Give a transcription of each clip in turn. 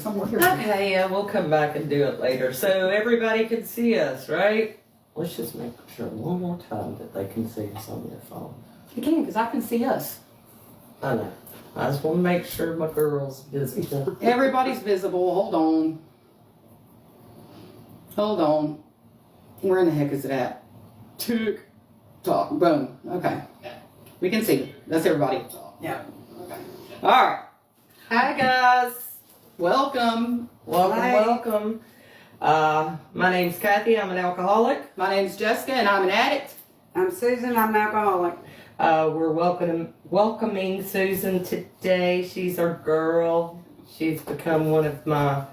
somewhere here. Okay, yeah, we'll come back and do it later. So everybody can see us, right? Let's just make sure one more time that they can see us on their phone. You can, because I can see us. I know. I just want to make sure my girl's busy. Everybody's visible. Hold on. Hold on. Where in the heck is it at? Tick tock. Boom. Okay. We can see. That's everybody. Yeah. Okay. All right. Hi, guys. Welcome. Welcome. My name's Kathy. I'm an alcoholic. My name's Jessica, and I'm an addict. I'm Susan, I'm an alcoholic. We're welcoming Susan today. She's our girl. She's become one of my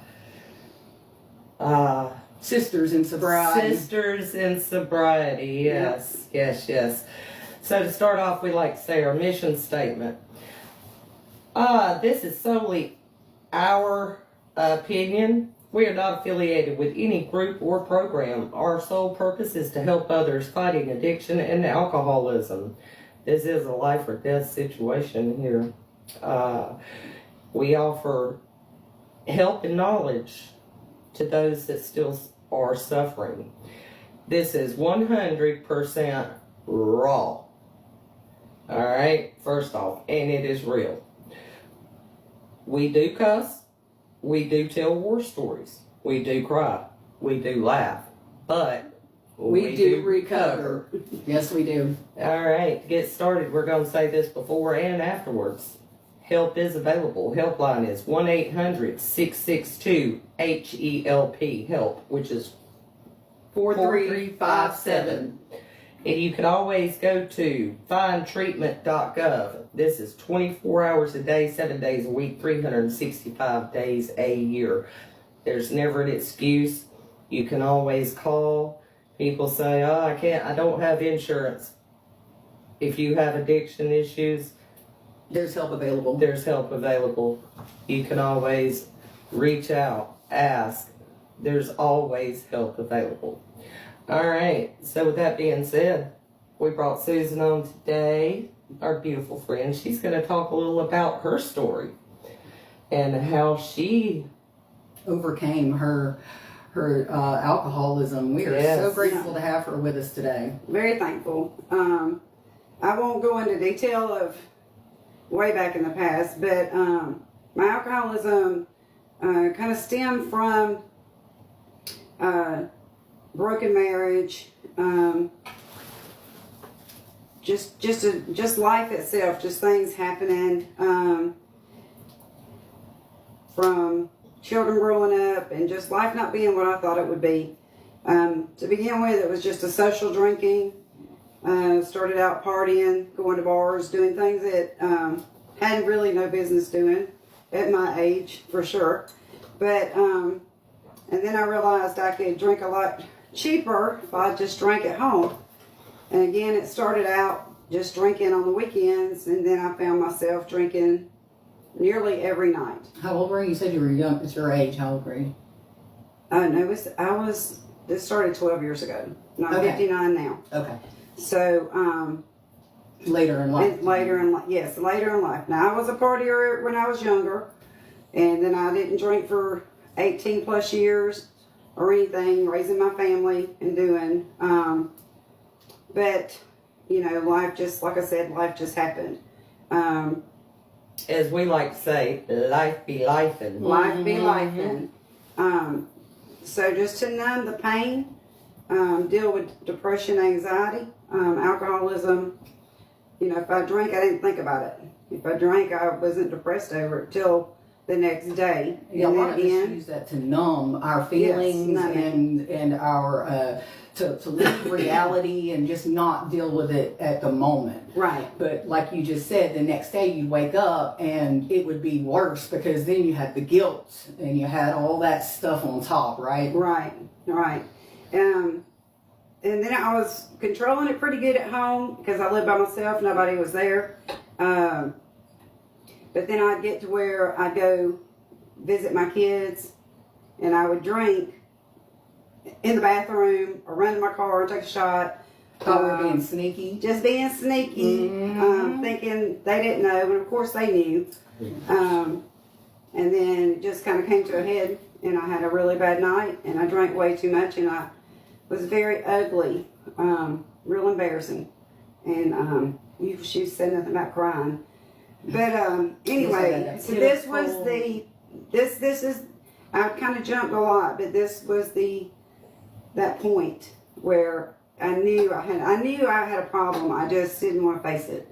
Sisters in sobriety. sisters in sobriety. Yes. So to start off, we like to say our mission statement. This is solely our opinion. We are not affiliated with any group or program. Our sole purpose is to help others fighting addiction and alcoholism. This is a life or death situation here. We offer help and knowledge to those that still are suffering. This is 100% raw. Alright, first off, and it is real. We do cuss, we do tell war stories, we do cry, we do laugh, but We do recover. Yes, we do. Alright, to get started, we're going to say this before and afterwards. Help is available. Helpline is 1-800-662-HELP, HELP, which is 4357. And you can always go to findtreatment.gov. This is 24 hours a day, 7 days a week, 365 days a year. There's never an excuse. You can always call. People say, oh, I don't have insurance. If you have addiction issues, There's help available. there's help available. You can always reach out, ask. There's always help available. All right, so with that being said, we brought Susan on today, our beautiful friend. She's going to talk a little about her story and how she Overcame her alcoholism. We are Yes. so grateful to have her with us today. Very thankful. I won't go into detail of way back in the past, but my alcoholism kind of stemmed from broken marriage, just life itself, just things happening from children growing up and just life not being what I thought it would be. To begin with, it was just a social drinking. Started out partying, going to bars, doing things that had really no business doing at my age, for sure. But and then I realized I could drink a lot cheaper if I just drank at home. And again, it started out just drinking on the weekends, and then I found myself drinking nearly every night. How old were you? You said you were young. It's your age. How old were you? No, this started 12 years ago. And I'm Okay. 59 now. Okay. So, Later in life. and later in life, yes, later in life. Now, I was a partier when I was younger, and then I didn't drink for 18 plus years or anything, raising my family and doing. But, you know, life just, like I said, life just happened. as we like to say, life be lifing. Life be life. So just to numb the pain, deal with depression, anxiety, alcoholism. You know, if I drank, I didn't think about it. If I drank, I wasn't depressed over it till the next day. Yeah, a and lot of us then use that to numb our feelings numbing. and our to leave reality and just not deal with it at the moment. right, But like you just said, the next day you wake up and it would be worse because then you had the guilt and you had all that stuff on top, right? right. And then I was controlling it pretty good at home because I lived by myself. Nobody was there. But then I'd get to where I'd go visit my kids, and I would drink in the bathroom or run to my car and take a shot. Thought we were being sneaky. Just being sneaky, thinking they didn't know, and of course they knew. And then it just kind of came to a head, and I had a really bad night, and I drank way too much, and I was very ugly, real embarrassing. And she said nothing about crying. But anyway, so this was this is, I kind of jumped a lot, but this was that point where I knew I had a problem. I just didn't want to face it.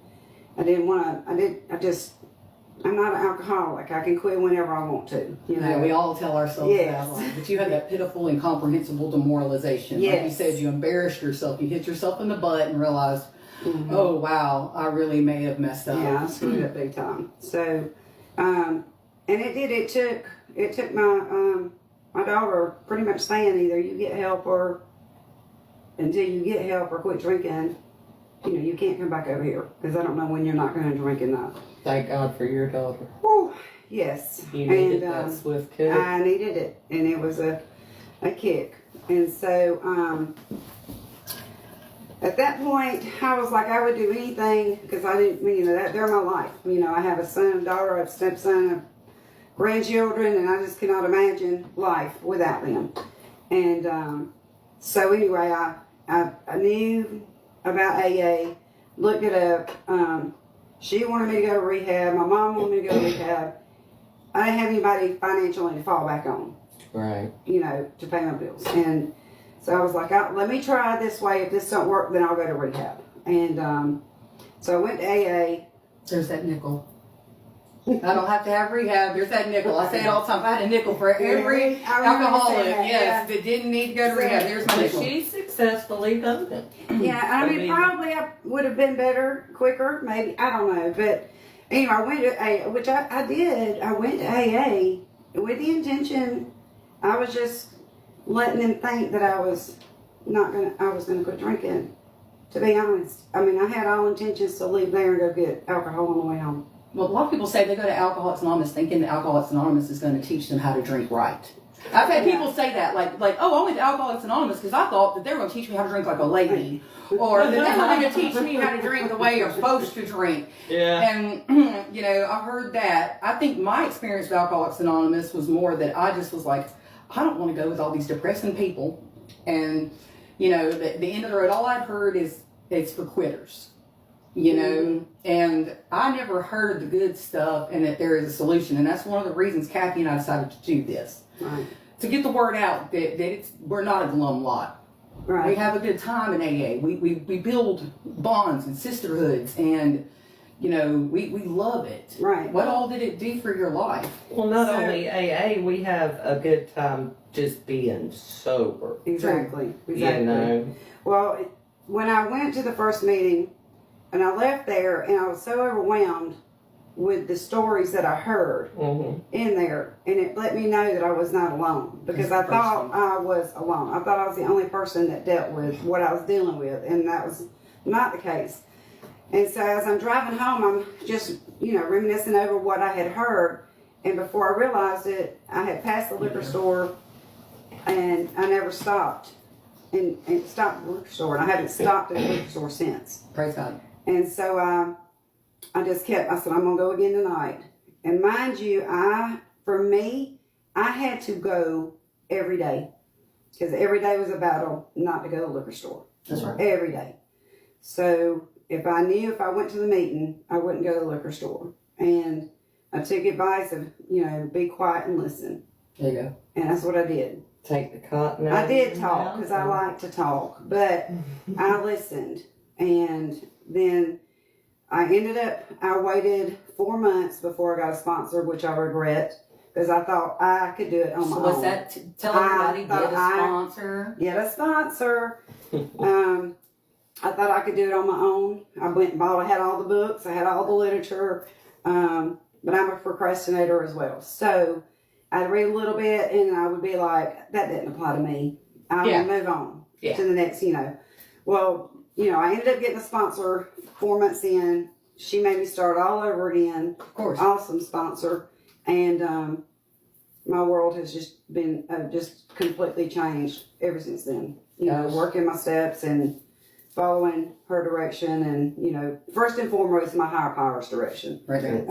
I'm not an alcoholic. I can quit whenever I want to. You know, we all tell ourselves Yes. that line. But you had that pitiful, incomprehensible demoralization. Like you Yes. said, you embarrassed yourself. You hit yourself in the butt and realized, Mhm. oh, wow, I really may have messed up. Yeah, I screwed up big time. So, and it took my daughter pretty much saying either you get help or until you get help or quit drinking, you know, you can't come back over here because I don't know when you're not going to drink enough. Thank God for your daughter. Whew, yes. You needed And, that swift kick. I needed it, and it was a kick. And so, at that point, I was like, I would do anything because I didn't, you know, they're my life. You know, I have a son, a daughter, a stepson, a grandchildren, and I just cannot imagine life without them. And so anyway, I knew about AA, looked it up. She wanted me to go to rehab. My mom wanted me to go to rehab. I didn't have anybody financially to fall back on, Right. you know, to pay my bills. And so I was like, let me try it this way. If this don't work, then I'll go to rehab. And so I went to AA. There's that nickel. I don't have to have rehab. There's that nickel. I say it all the time. If I had a nickel for every I remember you alcoholic, saying that, yes, that didn't need to go to rehab. There's my But nickel. she successfully done it. Yeah, I mean, probably I would have been better, quicker, maybe. I don't know. But anyway, I went to AA, which I did. I went to AA with the intention, I was just letting them think that I was gonna quit drinking. To be honest, I mean, I had all intentions to leave there and go get alcohol on the way home. Well, a lot of people say they go to Alcoholics Anonymous thinking that Alcoholics Anonymous is going to teach them how to drink right. I've had people say that, like, oh, I went to Alcoholics Anonymous because I thought that they were going to teach me how to drink like a lady, or that they were going to teach me how to drink the way you're supposed to drink. Yeah. And, you know, I've heard that. I think my experience with Alcoholics Anonymous was more that I just was like, I don't want to go with all these depressing people. And, you know, the end of the road, all I'd heard is it's for quitters. You know, and I never heard the good stuff and that there is a solution. And that's one of the reasons Kathy and I decided to do this. Right. To get the word out that we're not a glum lot. Right. We have a good time in AA. We build bonds and sisterhoods, and, you know, we love it. Right. What all did it do for your life? Well, not So- only AA, we have a good time just being sober. Exactly. You know. Well, when I went to the first meeting, and I left there, and I was so overwhelmed with the stories that I heard Mm-hmm. in there, and it let me know that I was not alone, because I thought I was alone. I thought I was the only person that dealt with what I was dealing with, and that was not the case. And so as I'm driving home, I'm just, you know, reminiscing over what I had heard, and before I realized it, I had passed the liquor store, and I never stopped, and stopped at the liquor store, and I haven't stopped at the liquor store since. Praise God. And so I just kept, I said, I'm going to go again tonight. And mind you, for me, I had to go every day. Because every day was a battle not to go to the liquor store. That's right. Every day. So if I knew if I went to the meeting, I wouldn't go to the liquor store. And I took advice of, you know, be quiet and listen. There you go. And that's what I did. Take the cotton out I of did your talk mouth because I and- like to talk, but I listened. And then I waited 4 months before I got a sponsor, which I regret, because I thought I could do it on my So own. what's that? Tell everybody, get a sponsor. Get a sponsor. I thought I could do it on my own. I went and I had all the books, I had all the literature, but I'm a procrastinator as well. So I'd read a little bit and I would be like, that didn't apply to me. I Yeah. will move on Yeah. to the next, you know. Well, you know, I ended up getting a sponsor 4 months in. She made me start all over again. Of course. Awesome sponsor. And my world has just been just completely changed ever since then. You know, Gosh. working my steps and following her direction, and first and foremost, my higher power's direction. Right there.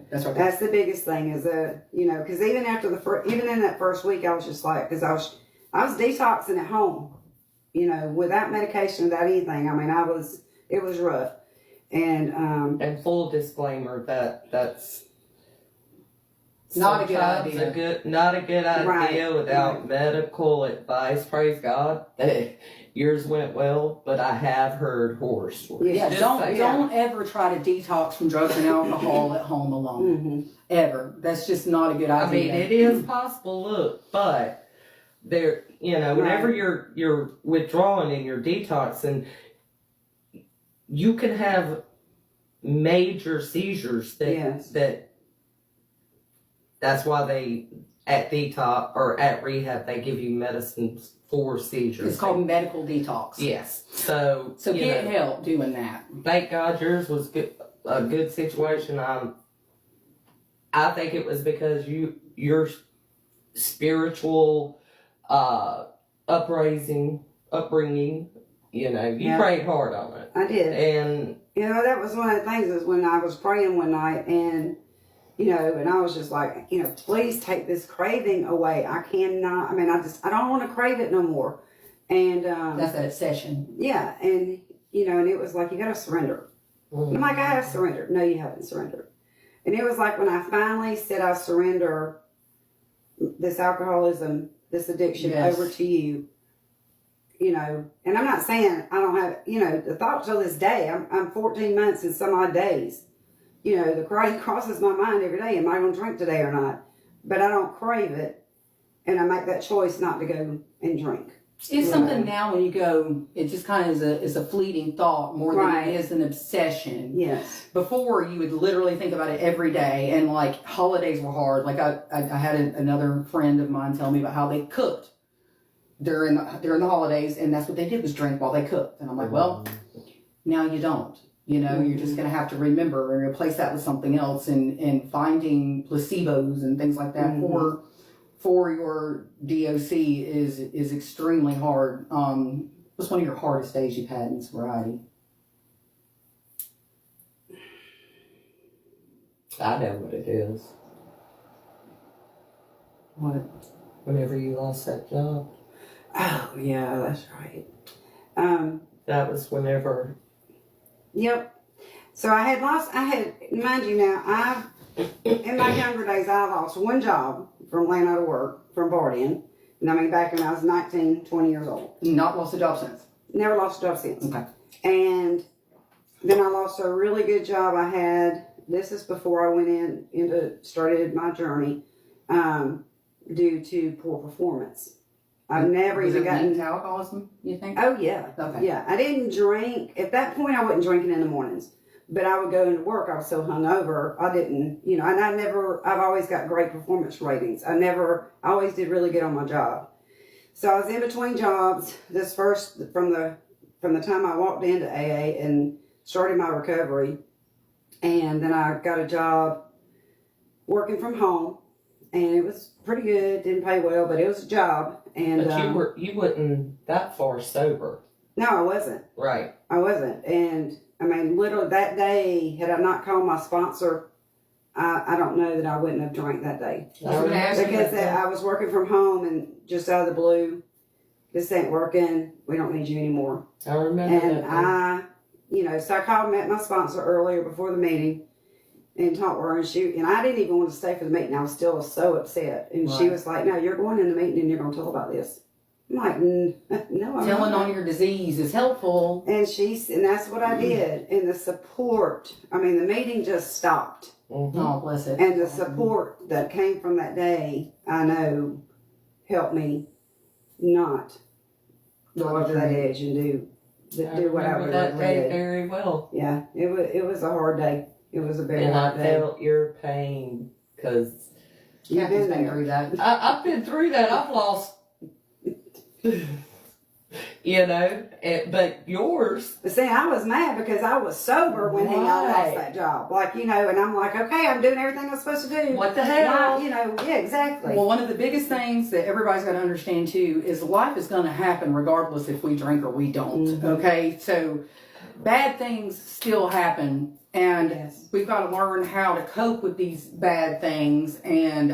That's right. That's the biggest thing is that because even after even in that first week, I was just like, because I was detoxing at home, without medication, without anything. I mean, it was rough, And full disclaimer that's Not a good sometimes idea. Not a good idea Right. without medical advice. Praise God. Yours went well, but I have heard horror stories. Yeah, Just don't saying. don't ever try to detox from drugs and alcohol at home alone. Mm-hmm. Ever. That's just not a good I idea. mean, it is possible. Look, but there, whenever you're withdrawing and you're detoxing, you can have major seizures. Yes. That's why they at detox or at rehab they give you medicines for seizures. It's called medical detox. Yes. So Get help doing that. thank God yours was a good situation. I think it was because your spiritual upbringing, you Yeah. prayed hard on it. I did. And That was one of the things is when I was praying one night and and I was just like, please take this craving away. I cannot, I don't want to crave it no more. And, That's that obsession. yeah. And, and it was like, you got to surrender. I'm like, I have surrendered. No, you haven't surrendered. And it was like when I finally said I surrender this alcoholism, this addiction Yes. over to you, and I'm not saying I don't have, the thought till this day, I'm 14 months and some odd days. The craving crosses my mind every day. Am I going to drink today or not? But I don't crave it. And I make that choice not to go and drink. It's something now when you go, it just kind of is a fleeting thought more than Right. it is an obsession. Yes. Before, you would literally think about it every day, and like holidays were hard. Like I had another friend of mine tell me about how they cooked during the holidays, and that's what they did was drink while they cooked. And I'm like, well, now you don't. You're just going to have to remember and replace that with something else, and finding placebos and things like that for your DOC is extremely hard. What's one of your hardest days you've had in sobriety? I know what it is. What? Whenever you lost that job. Oh, yeah, that's right. That was whenever. Yep. So I had, mind you now, in my younger days, I lost one job from laying out of work, from partying. And back when I was 19, 20 years old. Not lost a job since? Never lost a job since. Okay. And then I lost a really good job I had. This is before I went started my journey, due to poor performance. I've never Was even it gotten linked to alcoholism, you think? Oh, yeah. Okay. Yeah. I didn't drink. At that point, I wasn't drinking in the mornings. But I would go into work. I was so hungover. I didn't, and I've always got great performance ratings. I always did really good on my job. So I was in between jobs. This first, from the time I walked into AA and started my recovery. And then I got a job working from home. And it was pretty good. Didn't pay well, but it was a job. And But you wasn't that far sober. No, I wasn't. Right. I wasn't. And literally that day, had I not called my sponsor, I don't know that I wouldn't have drank that day. Because I was working from home and just out of the blue, this ain't working. We don't need you anymore. I remember And that. so I met my sponsor earlier before the meeting and talked to her, and I didn't even want to stay for the meeting. I was still so upset. And she Right. was like, no, you're going in the meeting and you're going to tell about this. I'm like, no, I'm Telling not. on your disease is helpful. And that's what I did. And the support, the meeting just stopped. Mm-hmm. Oh, bless it. And the support that came from that day, I know, helped me not go over that edge and do what I would that have day did. very well. Yeah, it was a hard day. It was a very And hard I day. felt your pain because You've Kathy's been been there. through that. I've been through that. I've lost But yours, But see, I was mad because I was sober when he got lost Right. that job. And I'm like, okay, I'm doing everything I'm supposed to do. what the hell? Why, yeah, exactly. Well, one of the biggest things that everybody's got to understand too is life is going to happen regardless if we drink or we don't. Mhm. Okay, so bad things still happen, and Yes. we've got to learn how to cope with these bad things and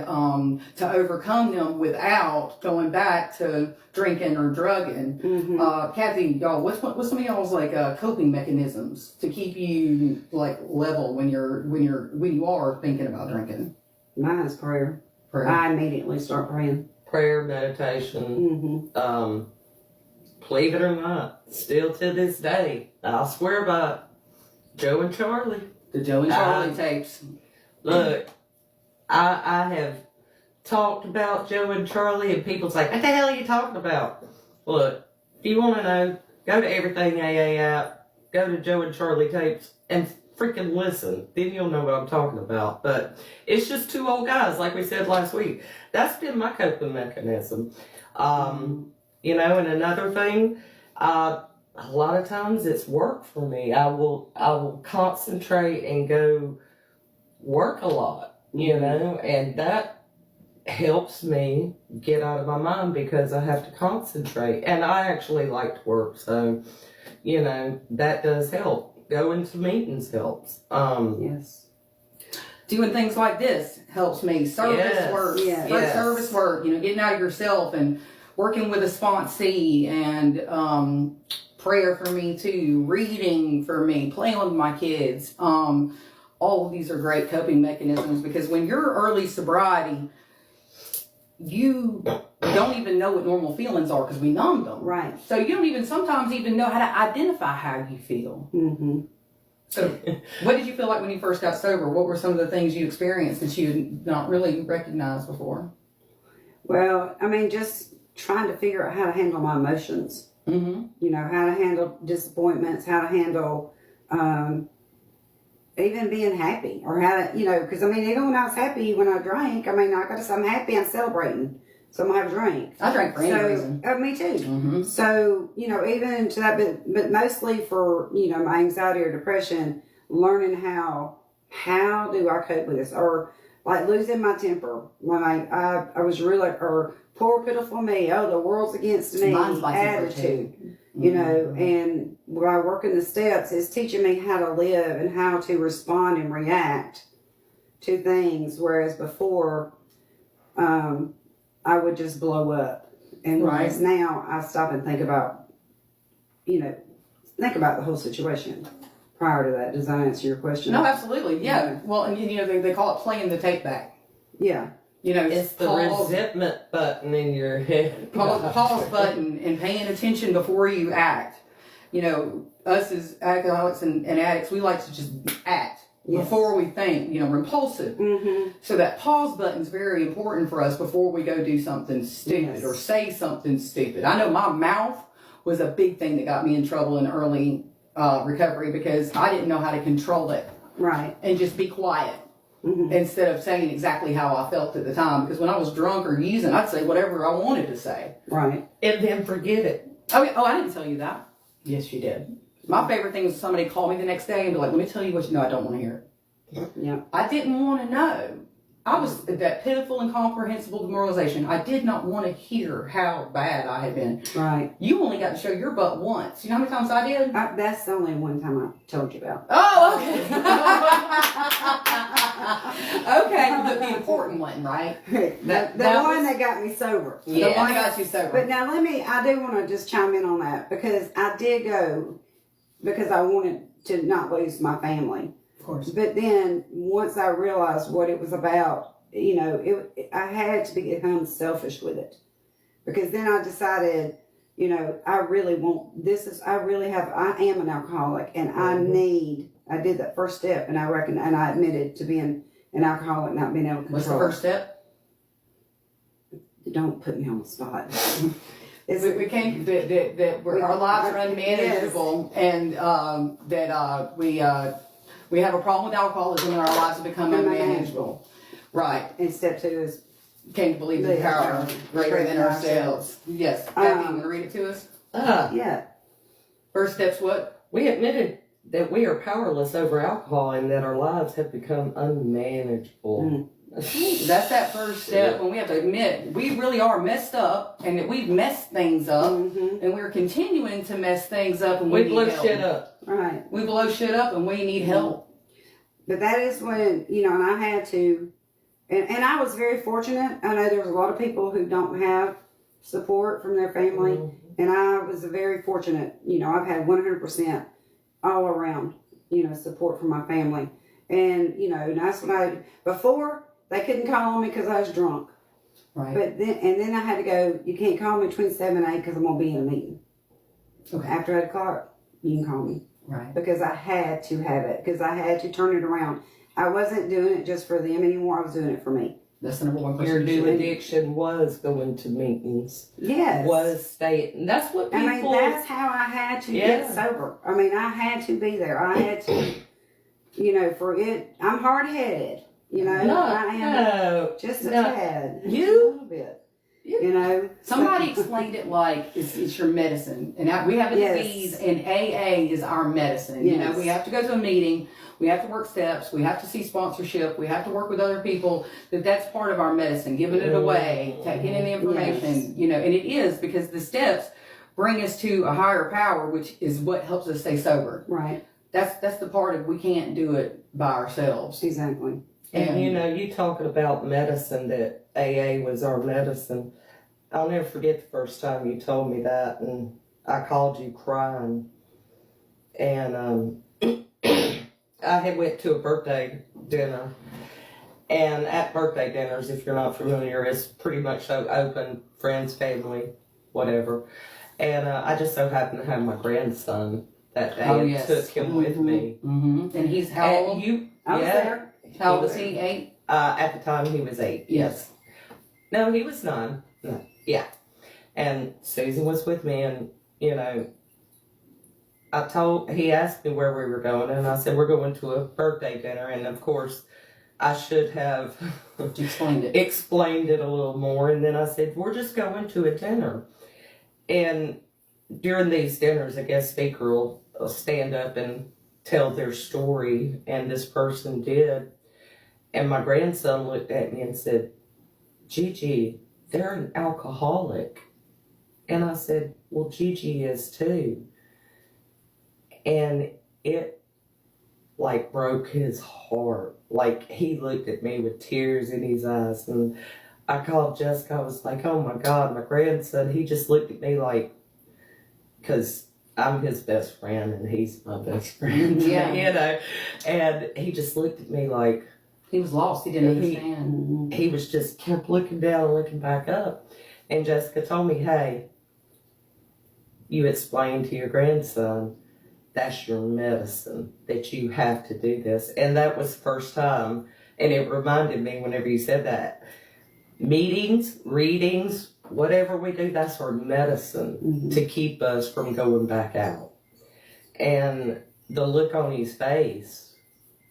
to overcome them without going back to drinking or drugging. Mhm. Kathy, y'all, what's some of y'all's like coping mechanisms to keep you like level when you are thinking about drinking? Mine is prayer. Prayer. I immediately start praying. Prayer, meditation. Mm-hmm. Believe it or not, still to this day, I'll swear by it. Joe and Charlie. The Joe and Charlie tapes. Look, I have talked about Joe and Charlie, and people's like, what the hell are you talking about? Look, if you want to know, go to Everything AA app, go to Joe and Charlie tapes, and freaking listen. Then you'll know what I'm talking about. But it's just two old guys, like we said last week. That's been my coping mechanism. And another thing, a lot of times it's work for me. I will concentrate and go work a lot, and that helps me get out of my mind because I have to concentrate. And I actually like to work, so that does help. Going to meetings helps. Yes. Doing things like this helps me. Service Yes. work, Yes. Yes. service work. Getting out of yourself and working with a sponsee and prayer for me too. Reading for me. Playing with my kids. All of these are great coping mechanisms because when you're early sobriety, you don't even know what normal feelings are because we numbed them. Right. So you don't even sometimes even know how to identify how you feel. Mm-hmm. So, what did you feel like when you first got sober? What were some of the things you experienced that you had not really recognized before? Well, just trying to figure out how to handle my emotions. Mm-hmm. How to handle disappointments, how to handle even being happy, or how to, because even when I was happy when I drank, I got to say I'm happy, I'm celebrating, so I'm gonna have a drink. I drank for any reason. Me too. Mm-hmm. So, even to that, but mostly for, my anxiety or depression, learning how do I cope with this? Or like losing my temper when I was really, or poor pitiful me, oh, the world's against me, Mine's my temper, attitude, Mm-hmm. and while I work in the steps, it's teaching me how to live and how to respond and react to things. Whereas before, I would just blow up. And whereas now I stop and think about the whole situation prior to that. Does that answer your question? No, absolutely. Yeah. Well, and they call it playing the tape back. Yeah. It's the resentment button in your head. Pause button and paying attention before you act. Us as alcoholics and addicts, we like to just act before we think. We're impulsive. Mm-hmm. So that pause button is very important for us before we go do something stupid or say something stupid. I know my mouth was a big thing that got me in trouble in early recovery because I didn't know how to control it. Right. And just be quiet. Mm-hmm. Instead of saying exactly how I felt at the time. Because when I was drunk or using, I'd say whatever I wanted to say. Right. And then forget it. Oh, I didn't tell you that. Yes, you did. My favorite thing was somebody call me the next day and be like, let me tell you what you know, I don't want to hear it. Yeah. I didn't want to know. I was that pitiful, incomprehensible demoralization. I did not want to hear how bad I had been. Right. You only got to show your butt once. You know how many times I did? That's the only one time I told you about. Oh, okay. Okay, but the important one, right? The one that got me sober. Yeah, the one that got you sober. But now I do want to just chime in on that because I did go because I wanted to not lose my family. Of course. But then once I realized what it was about, I had to become selfish with it. Because then I decided, I really am an alcoholic and I did that first step and I admitted to being an alcoholic, not being able to control. What's the first step? Don't put me on the spot. We came that our lives are unmanageable, and that we have a problem with alcoholism, and our lives have become unmanageable. Right. And step 2 is Came to believe in power greater than ourselves. Yes. Kathy, you want to read it to us? yet. First step's what? We admitted that we are powerless over alcohol and that our lives have become unmanageable. That's that first step when we have to admit we really are messed up and that we've messed things up and we're continuing to mess things up and We need blow help. shit up. Right. We blow shit up and we need help. But that is when, you know, and I had to, and I was very fortunate. I know there's a lot of people who don't have support from their family, and I was very fortunate. You know, I've had 100% all around, you know, support from my family. And, you know, and that's what before, they couldn't call on me because I was drunk. Right. But then I had to go, you can't call me between 7 and 8 because I'm going to be in a meeting. Okay. After 8 o'clock, you can call me. Right. Because I had to have it. Because I had to turn it around. I wasn't doing it just for them anymore. I was doing it for me. That's the number one Your person. new addiction was going to meetings. Yes. Was staying. And that's what people... I mean, that's how I had to get sober. I mean, I had to be there. I had to, you know, for it. I'm hard-headed. You know, I am just a tad. A little bit. You know, Somebody explained it like it's your medicine, and we have a disease, and AA is our medicine. You know, we have to go to a meeting, we have to work steps, we have to see sponsorship, we have to work with other people. That's part of our medicine, giving it away, taking in the information. You know, and it is because the steps bring us to a higher power, which is what helps us stay sober. Right. That's the part of we can't do it by ourselves. Exactly. And you know, you talking about medicine, that AA was our medicine. I'll never forget the first time you told me that, and I called you crying. And I had went to a birthday dinner, and at birthday dinners, if you're not familiar, it's pretty much so open, friends, family, whatever. And I just so happened to have my grandson that day and took him with me. Mm-hmm. And he's how old? I was there. How old was he? 8? At the time, he was 8. Yes. No, he was 9. No. Yeah. And Susan was with me, and, you know, he asked me where we were going, and I said, we're going to a birthday dinner. And of course, I should have explained it a little more. And then I said, we're just going to a dinner. And during these dinners, a guest speaker will stand up and tell their story, and this person did. And my grandson looked at me and said, Gigi, they're an alcoholic. And I said, well, Gigi is too. And it like broke his heart. Like, he looked at me with tears in his eyes, and I called Jessica. I was like, oh my God, my grandson, he just looked at me like, because I'm his best friend and he's my best friend. Yeah. You know, and he just looked at me like, he was lost. He didn't understand. He was just kept looking down and looking back up. And Jessica told me, hey, you explained to your grandson, that's your medicine, that you have to do this. And that was the first time. And it reminded me whenever you said that. Meetings, readings, whatever we do, that's our medicine to keep us from going back out. And the look on his face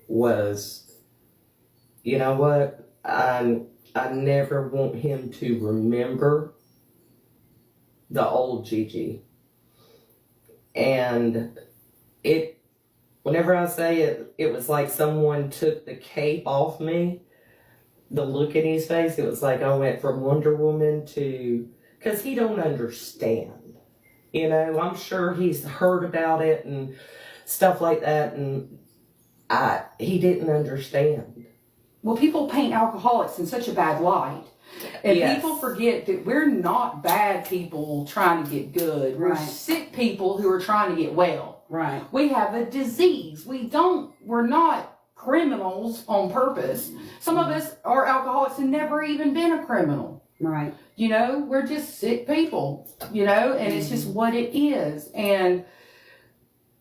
was, you know what? I never want him to remember the old Gigi. And whenever I say it, it was like someone took the cape off me. The look in his face, it was like I went from Wonder Woman to, because he don't understand. You know, I'm sure he's heard about it and stuff like that, and he didn't understand. Well, people paint alcoholics in such a bad light. And people forget that we're not bad people trying to get good. We're sick people who are trying to get well. Right. We have a disease. We're not criminals on purpose. Some of us are alcoholics and never even been a criminal. Right. You know, we're just sick people, you know, and it's just what it is. And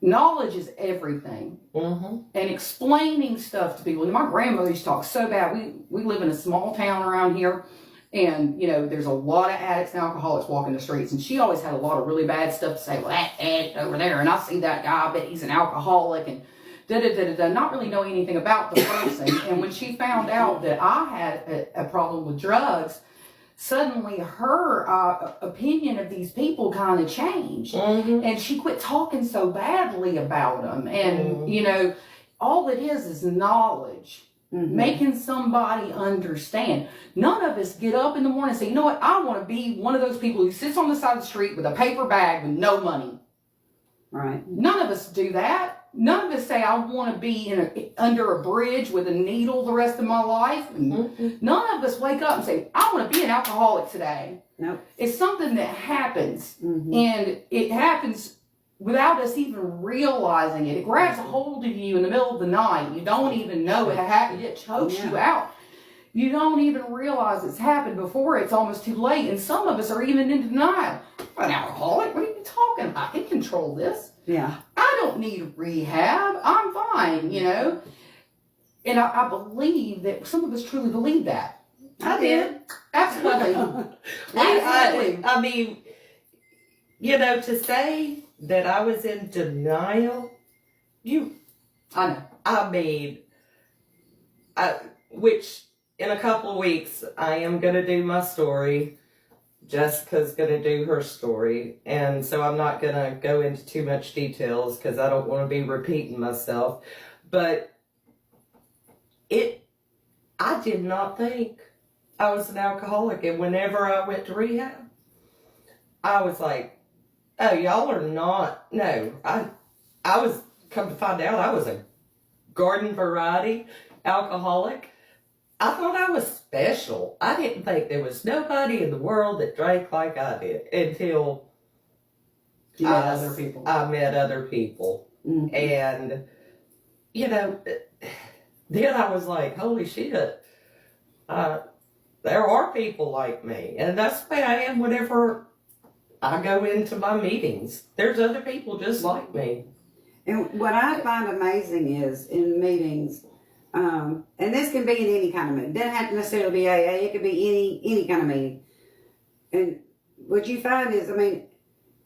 knowledge is everything. And explaining stuff to people. My grandmother used to talk so bad. We live in a small town around here, and, you know, there's a lot of addicts and alcoholics walking the streets, and she always had a lot of really bad stuff to say. Well, that addict over there, and I see that guy, I bet he's an alcoholic, and da-da-da-da-da, not really knowing anything about the person. And when she found out that I had a problem with drugs, suddenly her opinion of these people kind of changed. Mm-hmm. And she quit talking so badly about them. And, you know, all it is knowledge. Mhm. Making somebody understand. None of us get up in the morning and say, you know what, I want to be one of those people who sits on the side of the street with a paper bag with no money. Right. None of us do that. None of us say, I want to be under a bridge with a needle the rest of my life. And none of us wake up and say, I want to be an alcoholic today. Nope. It's something that happens. Mhm. And it happens without us even realizing it. It grabs a hold of you in the middle of the night. You don't even know it happened. It chokes you out. You don't even realize it's happened before it's almost too late. And some of us are even in denial. I'm an alcoholic? What are you talking about? I can control this. Yeah. I don't need rehab. I'm fine, you know. And I believe that some of us truly believe that. I did. Absolutely. Absolutely. I mean, you know, to say that I was in denial, I know. I mean, which in a couple of weeks, I am going to do my story. Jessica's going to do her story. And so I'm not going to go into too much details because I don't want to be repeating myself. But I did not think I was an alcoholic. And whenever I went to rehab, I was like, oh, y'all are not. No, I was, come to find out, I was a garden variety alcoholic. I thought I was special. I didn't think there was nobody in the world that drank like I did until You met other people. I met other people. Mhm. And, you know, then I was like, holy shit, there are people like me. And that's the way I am whenever I go into my meetings. There's other people just like me. And what I find amazing is in meetings, and this can be in any kind of meeting. It doesn't have to necessarily be AA. It could be any kind of meeting. And what you find is, I mean,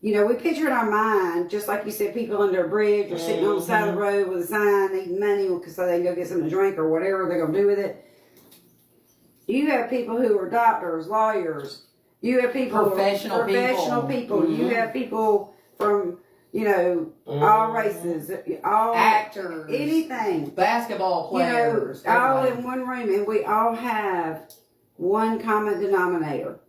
you know, we picture in our mind, just like you said, people under a bridge or sitting on the side of the road with a sign needing money so they can go get something to drink or whatever they're going to do with it. You have people who are doctors, lawyers. You have people Professional people. Mm-hmm. You have people from, you know, all races, all Actors. anything. Basketball players. You know, all everybody. in one room, and we all have one common denominator.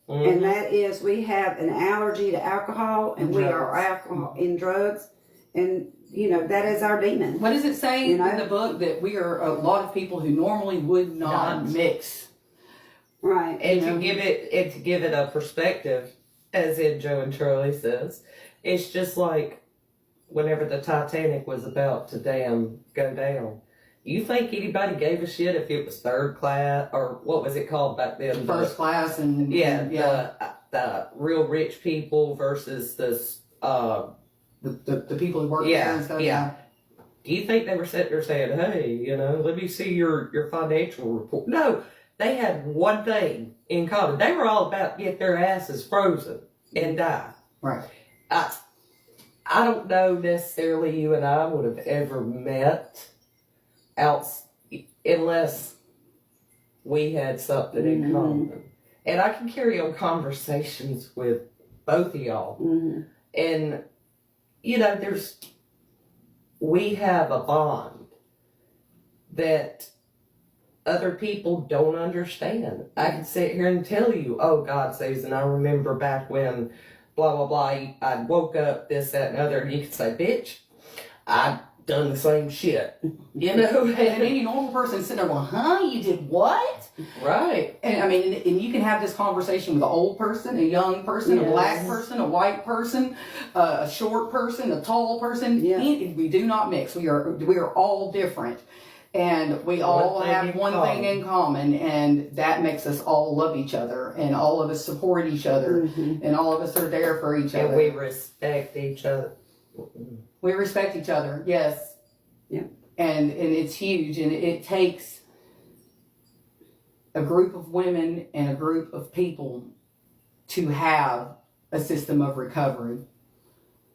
And that is we have an allergy to alcohol, and we are alcohol in drugs, and you know that is our demon. What does it say You know? in the book that we are a lot of people who normally would not mix? Right. And to give it a perspective, as in Joe and Charlie says, it's just like whenever the Titanic was about to go down. You think anybody gave a shit if it was third class or what was it called back then? First class and The real rich people versus the people who work there and stuff. Yeah. Do you think they were sitting there saying, "Hey, you know, let me see your financial report"? No, they had one thing in common. They were all about to get their asses frozen and die. Right. I don't know necessarily you and I would have ever met else unless we had something in common. And I can carry on conversations with both of y'all. Mm-hmm. And, you know, we have a bond that other people don't understand. I can sit here and tell you, oh, God says, and I remember back when blah, blah, blah, I woke up, this, that, and other, and you could say, bitch, I've done the same shit, you know? And any normal person sitting there going, huh, you did what? Right. And I mean, and you can have this conversation with an old person, a young person, a black person, a white person, a short person, a tall person. Yeah. We do not mix. We are all different. And we all have one thing in common, and that makes us all love each other, and all of us support each other, and all of us are there for each other. And we respect each other. We respect each other, yes. Yeah. And it's huge, and it takes a group of women and a group of people to have a system of recovery.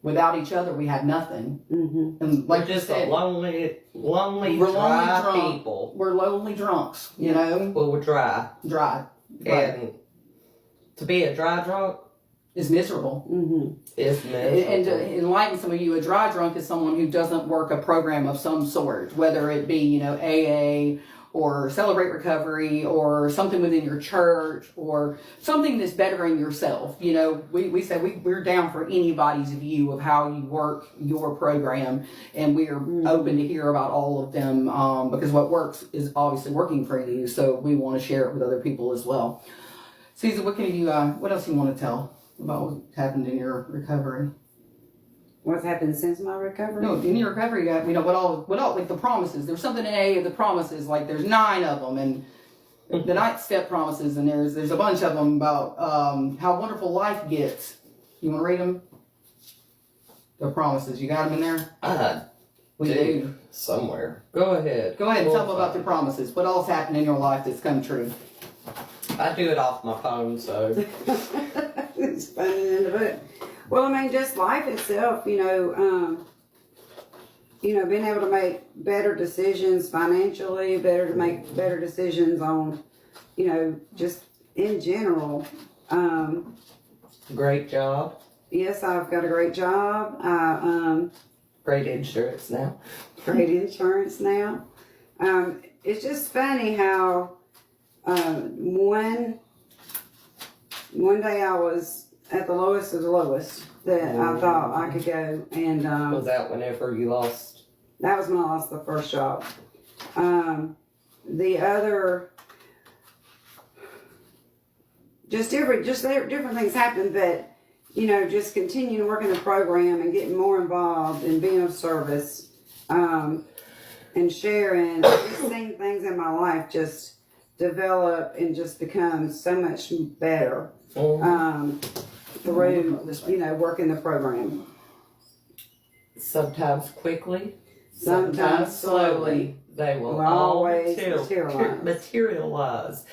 Without each other, we have nothing. Mm-hmm. And like We're just you said, lonely, we're dry lonely drunk people. We're lonely drunks, you know? Well, we're dry. Dry. Right. And To be a dry drunk Is miserable. is And miserable. to enlighten some of you, a dry drunk is someone who doesn't work a program of some sort, whether it be, AA or Celebrate Recovery or something within your church or something that's bettering yourself. We say we're down for anybody's view of how you work your program, and we are open to hear about all of them because what works is obviously working for you, so we want to share it with other people as well. Susan, what else do you want to tell about what happened in your recovery? What's happened since my recovery? No, in your recovery, what all, like the promises. There's something in A of the promises, like there's 9 of them, and the 9th step promises, and there's a bunch of them about how wonderful life gets. You want to read them? The promises. You got them in there? We do. Somewhere. Go ahead. Go ahead and tell them about the promises. What all's happened in your life that's come true? I do it off my phone, so. It's funny in the book. Well, just life itself, being able to make better decisions financially, to make better decisions on, just in general. Great job. Yes, I've got a great job. Great insurance now. Great insurance now. It's just funny how one day I was at the lowest of the lowest that I thought I could go, and Was that whenever you lost? that was when I lost the first job. The other, different things happened, but just continuing working the program and getting more involved and being of service, and sharing, just seeing things in my life just develop and just become so much better. Through working the program. Sometimes quickly, Sometimes slowly. They will Always materialize. Materialize.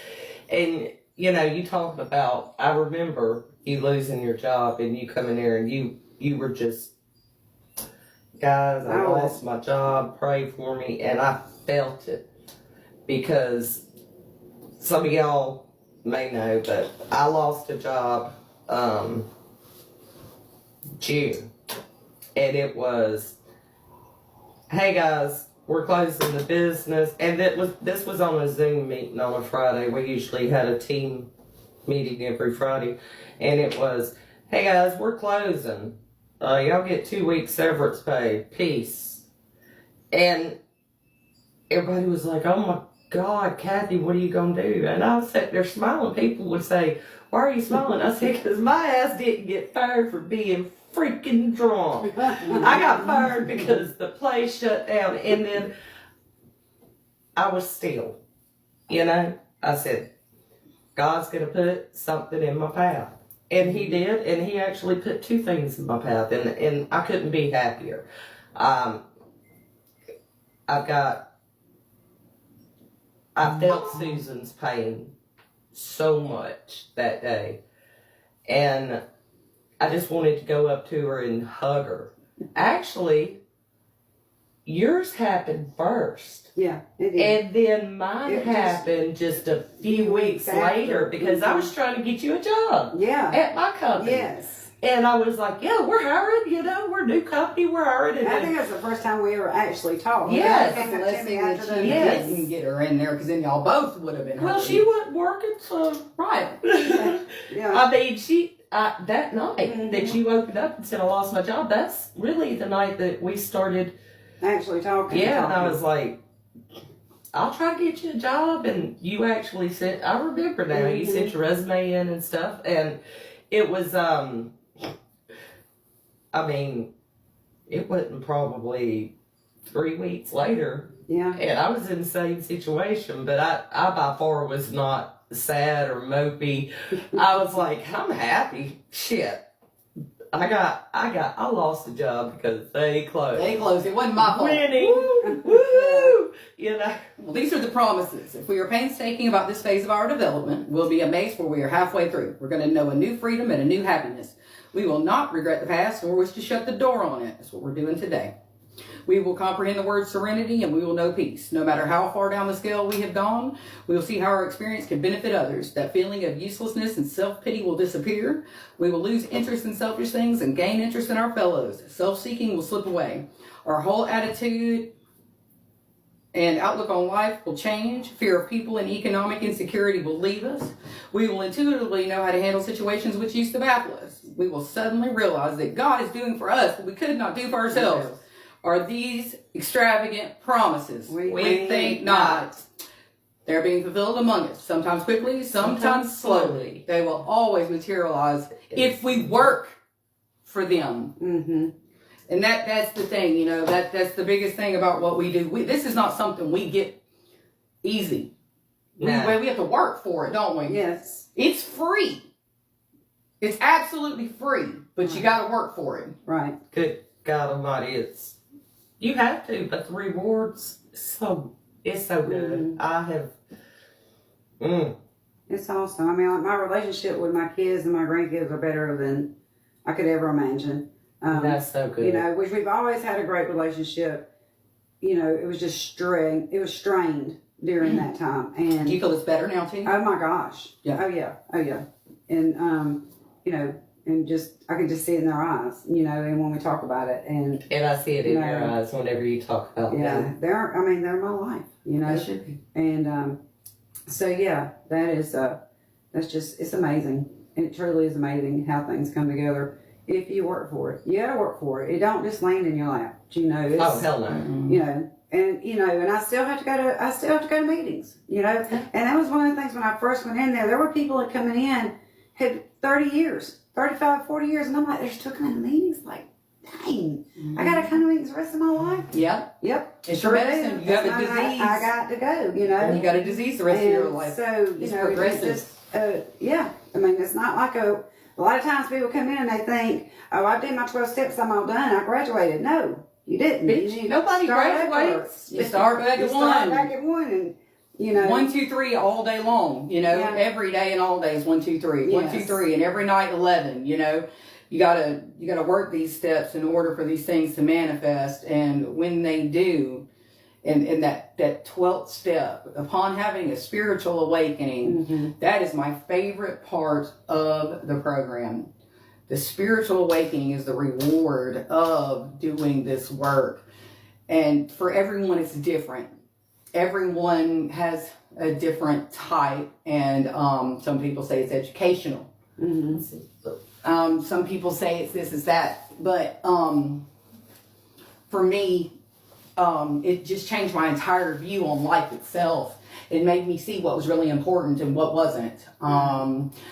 And you talked about. I remember you losing your job and you coming there and you were just, guys, I lost my job. Pray for me, and I felt it because some of y'all may know, but I lost a job. June, and it was, hey guys, we're closing the business, and this was on a Zoom meeting on a Friday. We usually had a team meeting every Friday, and it was, hey guys, we're closing. Y'all get 2 weeks severance pay. Peace. And everybody was like, oh my God, Kathy, what are you gonna do? And I was sitting there smiling. People would say, why are you smiling? I said, because my ass didn't get fired for being freaking drunk. I got fired because the place shut down. And then I was still, I said, God's going to put something in my path. And he did. And he actually put 2 things in my path. And I couldn't be happier. I felt Susan's pain so much that day, and I just wanted to go up to her and hug her. Actually, yours happened first. Yeah, it did. And then mine happened just a few weeks later because I was trying to get you a job. Yeah. At my company. Yes. And I was like, yeah, we're hiring, we're a new company, we're hiring. And I think that's the first time we ever actually talked. Yes. Came up to Let's me see after that the- you Yes. didn't get her in there, because then y'all both would have been Well, hurting. she wasn't working, so. Right. Yeah. I mean, that night that you opened up and said I lost my job, that's really the night that we started. Actually talking. Yeah, and I was like, I'll try to get you a job. And you actually sent, I remember now, you sent your resume in and stuff. And it was, it wasn't probably 3 weeks later. Yeah. And I was in the same situation, but I by far was not sad or mopey. I was like, I'm happy. Shit. I lost the job because they closed. They closed. It wasn't my fault. Winning. Woo! Well, these are the promises. If we are painstaking about this phase of our development, we'll be amazed where we are halfway through. We're going to know a new freedom and a new happiness. We will not regret the past nor wish to shut the door on it. That's what we're doing today. We will comprehend the word serenity and we will know peace. No matter how far down the scale we have gone, we will see how our experience can benefit others. That feeling of uselessness and self-pity will disappear. We will lose interest in selfish things and gain interest in our fellows. Self-seeking will slip away. Our whole attitude and outlook on life will change. Fear of people and economic insecurity will leave us. We will intuitively know how to handle situations which used to baffle us. We will suddenly realize that God is doing for us what we could not do for ourselves. Yes. Are these extravagant promises? We think not. They're being fulfilled among us, sometimes quickly, sometimes slowly. They will always materialize if we work for them. Mm-hmm. And that's the thing, you know, that's the biggest thing about what we do. This is not something we get easy. No. We have to work for it, don't we? Yes. It's free. It's absolutely free, but you got to work for it. Right. Good God Almighty, you have to, but the rewards, it's so good. Mhm. I have, It's awesome. I mean, like, my relationship with my kids and my grandkids are better than I could ever imagine. that's so good. You know, which we've always had a great relationship. You know, it was just strained. It was strained during that time. And Do you feel it's better now too? oh my gosh. Yeah. Oh yeah. Oh yeah. And you know, and just I can just see it in their eyes. You know, and when we talk about it, and I see it in No. your eyes whenever you talk about yeah, that. they're. I mean, they're my life. You know. That should be. And so yeah, that is that's just it's amazing. It truly is amazing how things come together if you work for it. You got to work for it. It don't just land in your lap. You know. It's, Oh, hell no. Mm-hmm. You know, and I still have to go to meetings. You know, and that was one of the things when I first went in there. There were people that coming in had 30 years, 35, 40 years, and I'm like, they're still coming to meetings. Like, dang, I got to come to meetings the rest of my life. Yep. Yep. It's your medicine. You have a That's disease. I got to go. You know. And you got a disease the rest of your And life. So, you It's know, progressive. it's just, yeah. I mean, it's not like a lot of times people come in and they think, oh, I did my 12 steps, I'm all done, I graduated. No, you didn't. Bitch, You nobody start graduates. over. You start back You at start one. back at one and, you know. 1, 2, 3 all day long, you know, Yeah. every day and all days, 1, 2, 3, 1, 2, Yes. 3, and every night 11, you know, you gotta work these steps in order for these things to manifest. And when they do, and that 12th step, upon having a spiritual awakening, Mhm. that is my favorite part of the program. The spiritual awakening is the reward of doing this work. And for everyone, it's different. Everyone has a different type, and some people say it's educational. Mhm. Some people say it's this, it's that. But for me, it just changed my entire view on life itself. It made me see what was really important and what wasn't.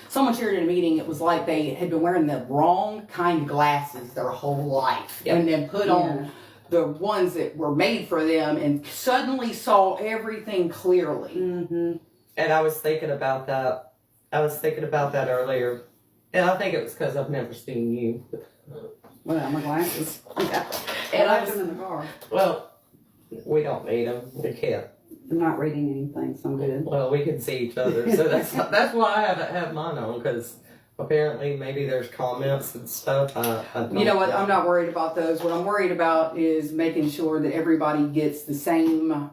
Someone shared in a meeting, it was like they had been wearing the wrong kind of glasses their whole life. Yep. And then put on the ones that were made for them and suddenly saw everything clearly. Mhm. And I was thinking about that. Earlier. And I think it was because I've never seen you. Well, my glasses. Yeah. And I I left was, them in the car. well, we don't need them. We can't. I'm not reading anything, so I'm good. Well, we can see each other. So that's why I haven't had mine on, because apparently maybe there's comments and stuff. I You know what? I'm not worried about those. What I'm worried about is making sure that everybody gets the same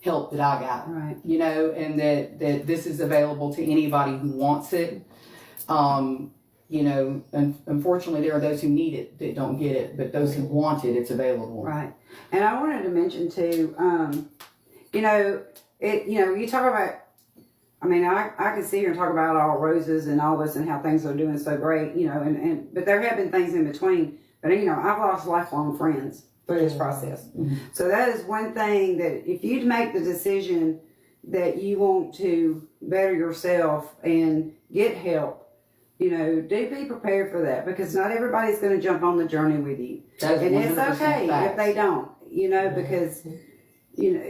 help that I got. Right. You know, and that this is available to anybody who wants it. You know, unfortunately, there are those who need it that don't get it, but those who want it, it's available. Right. And I wanted to mention too, you know, you talk about, I mean, I can sit here and talk about all roses and all this and how things are doing so great, you know, but there have been things in between. But, you know, I've lost lifelong friends through this process. Mhm. So that is one thing that if you make the decision that you want to better yourself and get help, you know, do be prepared for that, because not everybody's going to jump on the journey with you. That is And it's 100% okay facts. if they don't, you know, because, you know,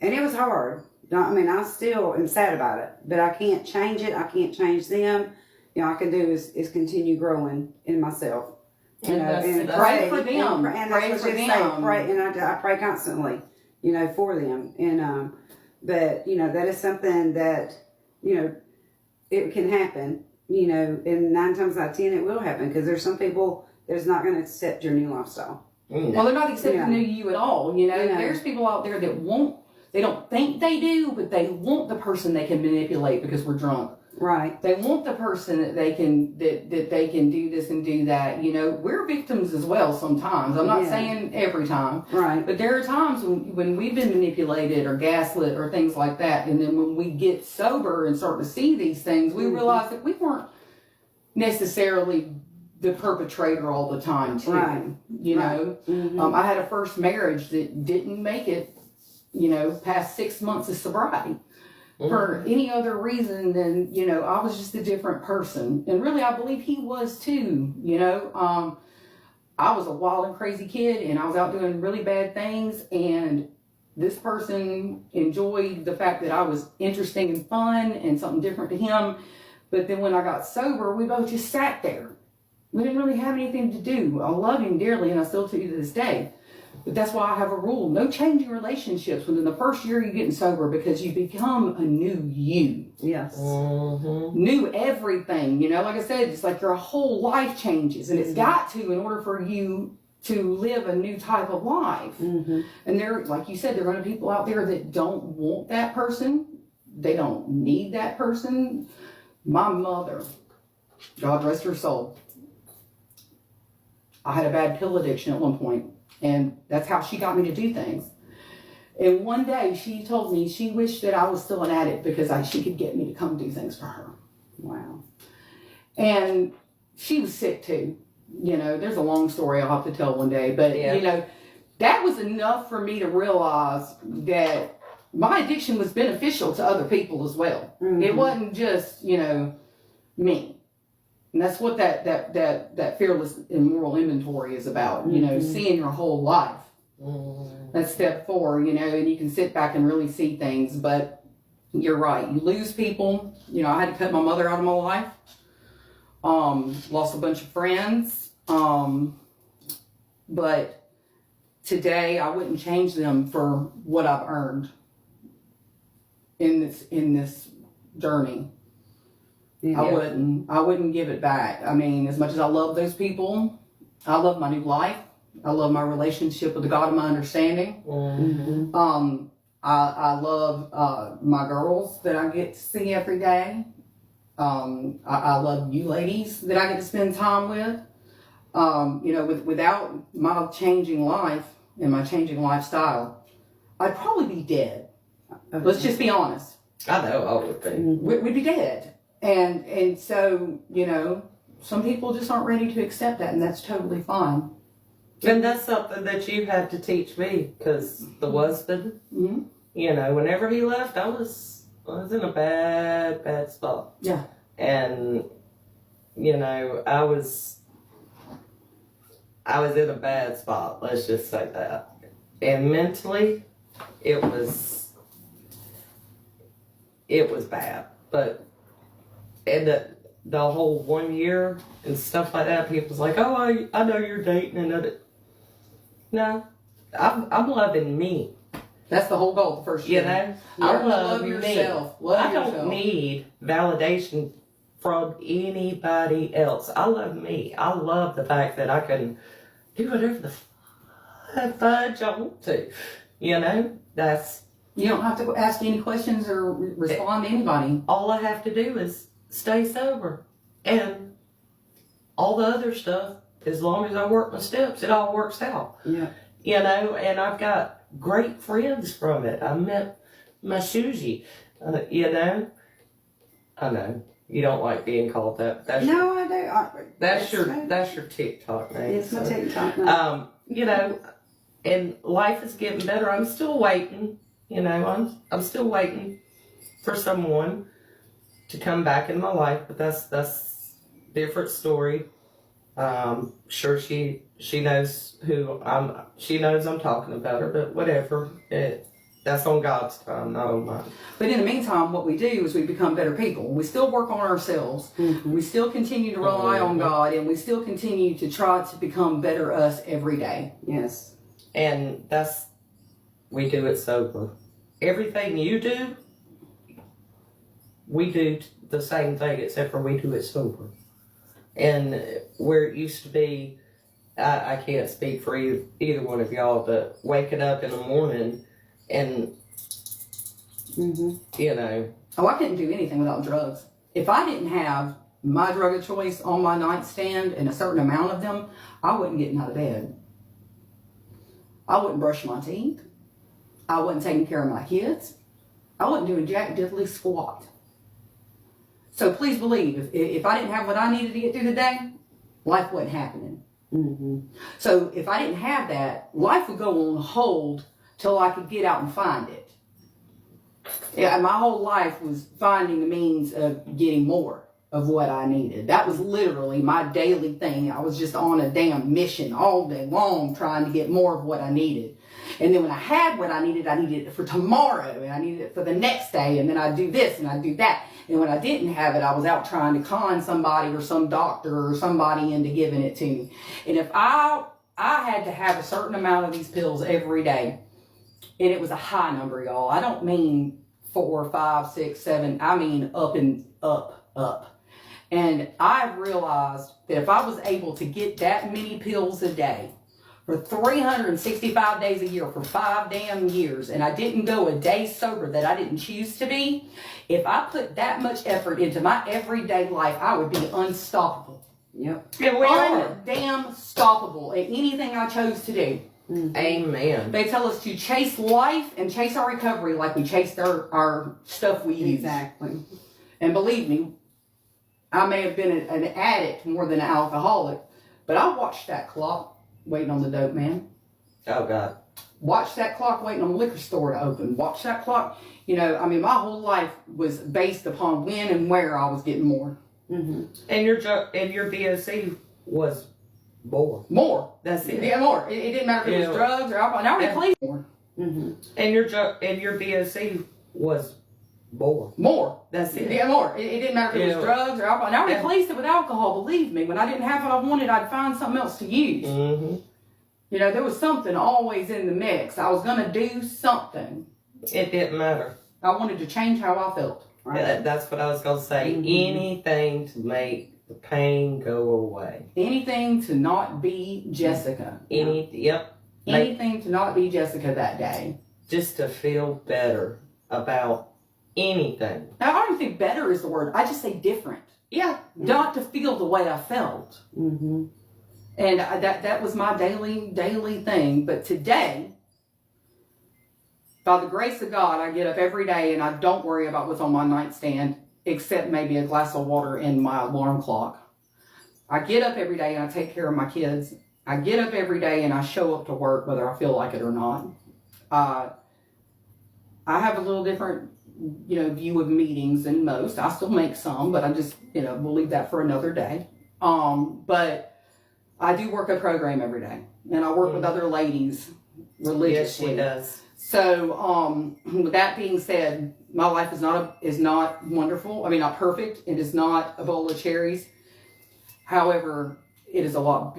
and it was hard. I mean, I still am sad about it, but I can't change it. I can't change them. You know, all I can do is continue growing in myself. You And know, that's- and that's- Pray for them. And that's Pray what for you say. them. Pray, and I pray constantly, you know, for them. And but you know, that is something that, you know, it can happen. You know, and 9 times out of 10 it will happen, because there's some people that is not going to accept your new lifestyle. Well, they're not accepting Yeah. new you at all. You know, Yeah. there's people out there that they don't think they do, but they want the person they can manipulate because we're drunk. Right. They want the person that they can that they can do this and do that. You know, we're victims as well sometimes. I'm not Yeah. saying every time, Right. but there are times when we've been manipulated or gaslit or things like that, and then when we get sober and start to see these things, we Mhm. realize that we weren't necessarily the perpetrator all the time too. Right. You know, Mhm. I had a first marriage that didn't make it, you know, past 6 months of sobriety for any other reason than, you know, I was just a different person. And really, I believe he was too, you know. I was a wild and crazy kid, and I was out doing really bad things, and this person enjoyed the fact that I was interesting and fun and something different to him. But then when I got sober, we both just sat there. We didn't really have anything to do. I love him dearly, and I still do to this day. But that's why I have a rule. No changing relationships within the first year you're getting sober, because you become a new you. Yes. New everything. You know, like I said, it's like your whole life changes. And it's got to in order for you to live a new type of life. Mm-hmm. And there, like you said, there are going to be people out there that don't want that person. They don't need that person. My mother, God rest her soul, I had a bad pill addiction at one point, and that's how she got me to do things. And one day she told me she wished that I was still an addict because she could get me to come do things for her. Wow. And she was sick too. You know, there's a long story I'll have to tell one day, but Yeah. you know, that was enough for me to realize that my addiction was beneficial to other people as well. Mhm. It wasn't just, you know, me. And that's what that fearless and moral inventory is about, you know, seeing your whole life. That's step 4, you know, and you can sit back and really see things, but you're right. You lose people. You know, I had to cut my mother out of my life. Lost a bunch of friends. But today I wouldn't change them for what I've earned in this journey. Yeah. I wouldn't give it back. I mean, as much as I love those people, I love my new life. I love my relationship with the God of my understanding. Mm-hmm. I love my girls that I get to see every day. I love you ladies that I get to spend time with. You know, without my changing life and my changing lifestyle, I'd probably be dead. Let's just be honest. I know I would be. We'd be dead. And so, you know, some people just aren't ready to accept that, and that's totally fine. And that's something that you had to teach me, because the husband, Mm-hmm. you know, whenever he left, I was in a bad spot. Yeah. And, you know, I was in a bad spot, let's just say that. And mentally, it was bad. But, and the whole 1 year and stuff like that, people's like, oh, I know you're dating another. No, I'm loving me. That's the whole goal the first You year. know, Learn I to love love me. yourself. Love I don't yourself. need validation from anybody else. I love me. I love the fact that I can do whatever the fudge I want to. You know, that's You don't have to ask any questions or respond to anybody. all I have to do is stay sober. And all the other stuff, as long as I work my steps, it all works out. Yeah. You know, and I've got great friends from it. I met my Susie, you know. I know you don't like being called that. That's No, I do. that's your TikTok name. It's my so. TikTok now. You know, and life is getting better. I'm still waiting. You know, I'm still waiting for someone to come back in my life, but that's different story. Sure, she knows who she knows I'm talking about her, but whatever. That's on God's time, not on mine. But in the meantime, what we do is we become better people. We still work on ourselves. Mm-hmm. We still continue to rely on God, and we still continue to try to become better us every day. Yes. And we do it sober. Everything you do, we do the same thing, except for we do it sober. And where it used to be, I can't speak for either one of y'all, but waking up in the morning and, you know. Oh, I couldn't do anything without drugs. If I didn't have my drug of choice on my nightstand and a certain amount of them, I wasn't getting out of bed. I wouldn't brush my teeth. I wasn't taking care of my kids. I wasn't doing jack diddly squat. So please believe, if I didn't have what I needed to get through the day, life wasn't happening. So if I didn't have that, life would go on hold till I could get out and find it. Yeah, my whole life was finding the means of getting more of what I needed. That was literally my daily thing. I was just on a damn mission all day long trying to get more of what I needed. And then when I had what I needed it for tomorrow, and I needed it for the next day, and then I'd do this and I'd do that. And when I didn't have it, I was out trying to con somebody or some doctor or somebody into giving it to me. And if I had to have a certain amount of these pills every day, and it was a high number, y'all. I don't mean 4, 5, 6, 7. I mean up and up. And I realized that if I was able to get that many pills a day for 365 days a year for 5 damn years, and I didn't go a day sober that I didn't choose to be, if I put that much effort into my everyday life, I would be unstoppable. Yep. And we are. Damn stoppable at anything I chose to do. Amen. They tell us to chase life and chase our recovery like we chased our stuff we use. Exactly. And believe me, I may have been an addict more than an alcoholic, but I watched that clock waiting on the dope man. Oh, God. Watch that clock waiting on the liquor store to open. Watch that clock. You know, I mean, my whole life was based upon when and where I was getting more. And your DOC was more. More. That's it. Yeah, more. It didn't matter if it was drugs or alcohol. Now we play more. And your DOC was more. More. That's it. Yeah, more. It didn't matter if it was drugs or alcohol. Now I replaced it with alcohol, believe me. When I didn't have what I wanted, I'd find something else to use. You know, there was something always in the mix. I was going to do something. It didn't matter. I wanted to change how I felt. Right? That's what I was going to say. Anything to make the pain go away. Anything to not be Jessica. Anything to not be Jessica that day. Just to feel better about anything. Now, I don't think better is the word. I just say different. Yeah. Not to feel the way I felt. And that was my daily thing. But today, by the grace of God, I get up every day and I don't worry about what's on my nightstand, except maybe a glass of water and my alarm clock. I get up every day and I take care of my kids. I get up every day and I show up to work, whether I feel like it or not. I have a little different, view of meetings than most. I still make some, but I just, we'll leave that for another day. But I do work a program every day, and I work with other ladies religiously. Yes, she does. So, with that being said, my life is not wonderful. I mean, not perfect. It is not a bowl of cherries. However, it is a lot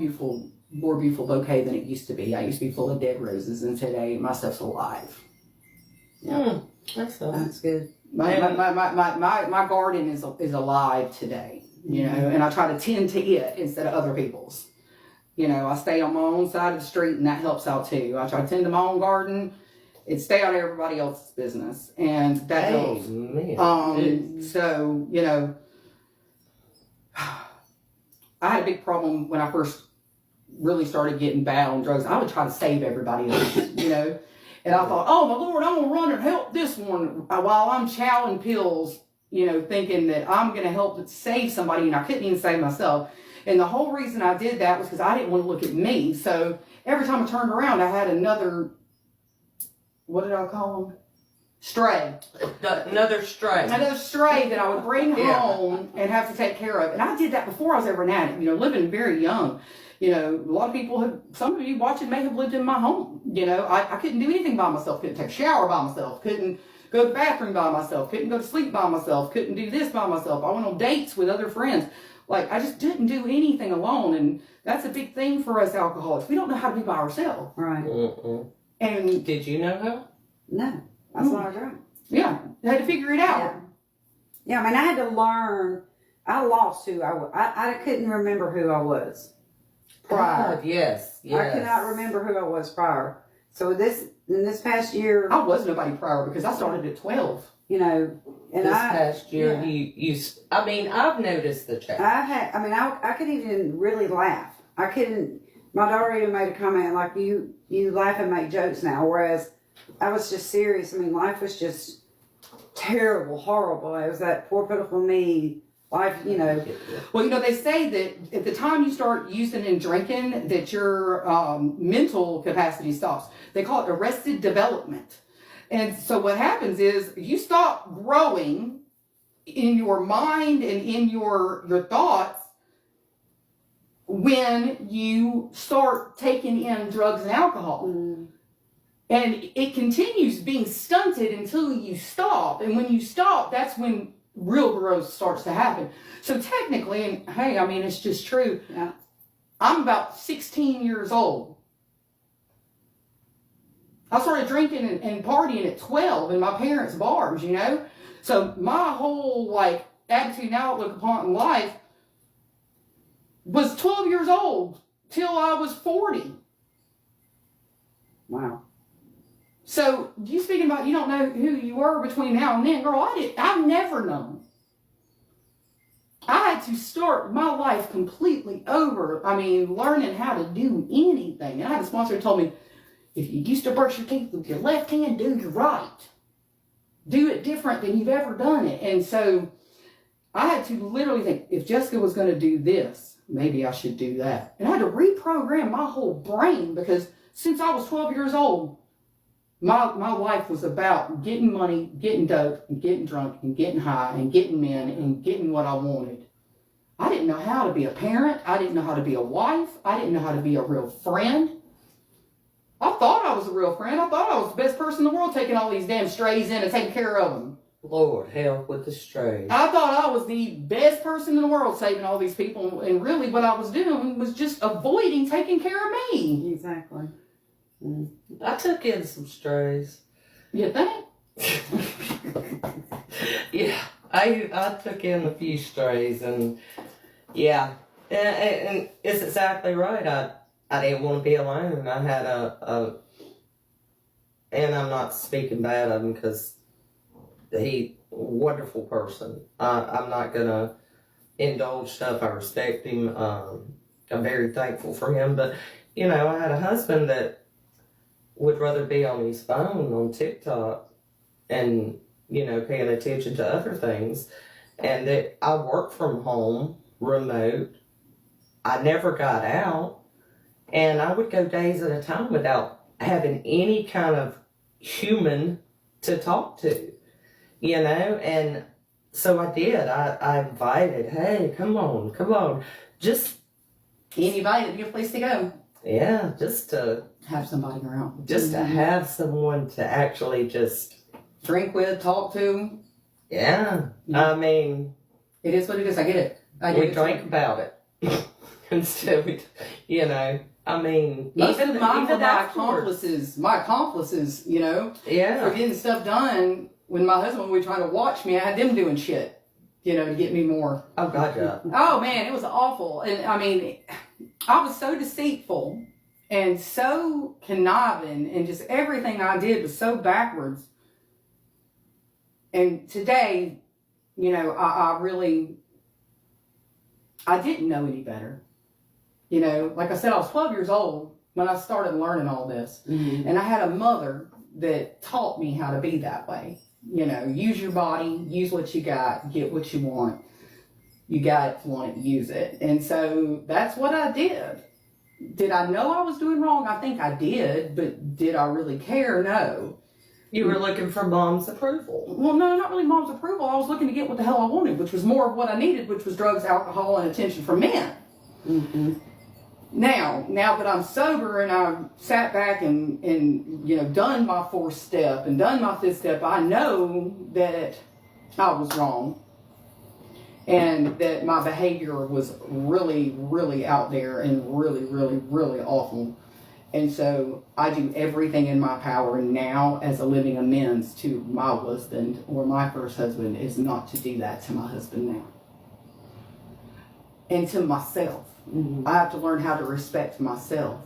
more beautiful bouquet than it used to be. I used to be full of dead roses, and today my stuff's alive. Yeah, that's good. My garden is alive today. And I try to tend to it instead of other people's. I stay on my own side of the street, and that helps out too. I try to tend to my own garden and stay out of everybody else's business, and that helps. So, I had a big problem when I first really started getting bad on drugs. I would try to save everybody else, And I thought, oh my Lord, I'm going to run and help this one while I'm chowing pills, thinking that I'm going to help save somebody, and I couldn't even save myself. And the whole reason I did that was because I didn't want to look at me. So every time I turned around, I had another, what did I call them? Stray. Another stray that I would bring home and have to take care of. And I did that before I was ever an addict, living very young. A lot of people some of you watching may have lived in my home. I couldn't do anything by myself. Couldn't take a shower by myself. Couldn't go to the bathroom by myself. Couldn't go to sleep by myself. Couldn't do this by myself. I went on dates with other friends. I just didn't do anything alone. And that's a big thing for us alcoholics. We don't know how to be by ourselves. Right. And did you know how? No. That's what I tried. Yeah. I had to figure it out. Yeah, I had to learn. I lost who I was. I couldn't remember who I was. prior. God, yes, yes. I cannot remember who I was prior. So in this past year, I was nobody prior because I started at 12. you know, and This I past year, yeah. I mean, I've noticed the change. I could even really laugh. I couldn't. My daughter even made a comment like, "You laugh and make jokes now," whereas I was just serious. I mean, life was just terrible, horrible. It was that poor, pitiful me. Life, you know. Well, you know, they say that at the time you start using and drinking, that your mental capacity stops. They call it arrested development. And so what happens is you stop growing in your mind and in your thoughts when you start taking in drugs and alcohol. Mm. And it continues being stunted until you stop. And when you stop, that's when real growth starts to happen. So technically, and hey, I mean, it's just true. Yeah. I'm about 16 years old. I started drinking and partying at 12 in my parents' bars, you know? So my whole, like, attitude and outlook upon life was 12 years old till I was 40. Wow. So you speaking about you don't know who you were between now and then, girl, I've never known. I had to start my life completely over. I mean, learning how to do anything. And I had a sponsor who told me, if you used to brush your teeth with your left hand, do your right. Do it different than you've ever done it. And so I had to literally think, if Jessica was going to do this, maybe I should do that. And I had to reprogram my whole brain because since I was 12 years old, my life was about getting money, getting dope, and getting drunk, and getting high, and getting men, and getting what I wanted. I didn't know how to be a parent. I didn't know how to be a wife. I didn't know how to be a real friend. I thought I was a real friend. I thought I was the best person in the world taking all these damn strays in and taking care of them. Lord, help with the strays. I thought I was the best person in the world saving all these people, and really what I was doing was just avoiding taking care of me. Exactly. Mm. I took in some strays. You think? Yeah, I took in a few strays, and yeah, and it's exactly right. I didn't want to be alone. I had and I'm not speaking bad of him because he wonderful person. I'm not gonna indulge stuff. I respect him. I'm very thankful for him, but you know, I had a husband that would rather be on his phone on TikTok and, you know, paying attention to other things. And that I worked from home, remote. I never got out. And I would go days at a time without having any kind of human to talk to, you know? And so I did. I invited, hey, come on. Just Anybody to be a place to go. yeah, just to Have somebody around. just to have someone to actually just Drink with, talk to. yeah. Yeah. I mean, It is what it is. I get it. I get we it. drank about it instead of you know. I mean, Most even of mine were even my afterwards. accomplices, you know, for Yeah. getting stuff done. When my husband was trying to watch me, I had them doing shit, you know, to get me more. Oh God, yeah. Oh man, it was awful. And I mean, I was so deceitful and so conniving, and just everything I did was so backwards. And today, you know, I didn't know any better. You know, like I said, I was 12 years old when I started learning all this. Mm-hmm. And I had a mother that taught me how to be that way. You know, use your body, use what you got, get what you want. You got it, want it, use it. And so that's what I did. Did I know I was doing wrong? I think I did, but did I really care? No. You were looking for mom's approval. Well, no, not really mom's approval. I was looking to get what the hell I wanted, which was more of what I needed, which was drugs, alcohol, and attention from men. Mm-hmm. Now that I'm sober and I've sat back and you know, done my fourth step and done my fifth step, I know that I was wrong and that my behavior was really, really out there and really, really, really awful. And so I do everything in my power now as a living amends to my husband, or my first husband, is not to do that to my husband now. and to myself. Mhm. I have to learn how to respect myself.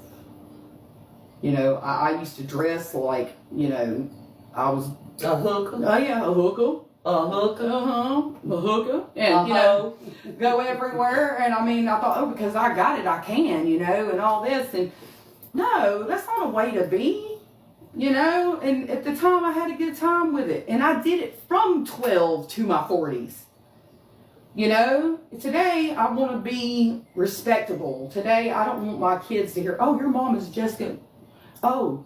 You know, I used to dress like, you know, I was, A hooker. oh yeah, a hooker. A hooker. A hooker. And, you know, go everywhere. And I mean, I thought, oh, because I got it, I can, you know, and all this. And no, that's not a way to be, you know. And at the time, I had a good time with it. And I did it from 12 to my 40s. You know, today I want to be respectable. Today I don't want my kids to hear, oh, your mom is Jessica. Oh,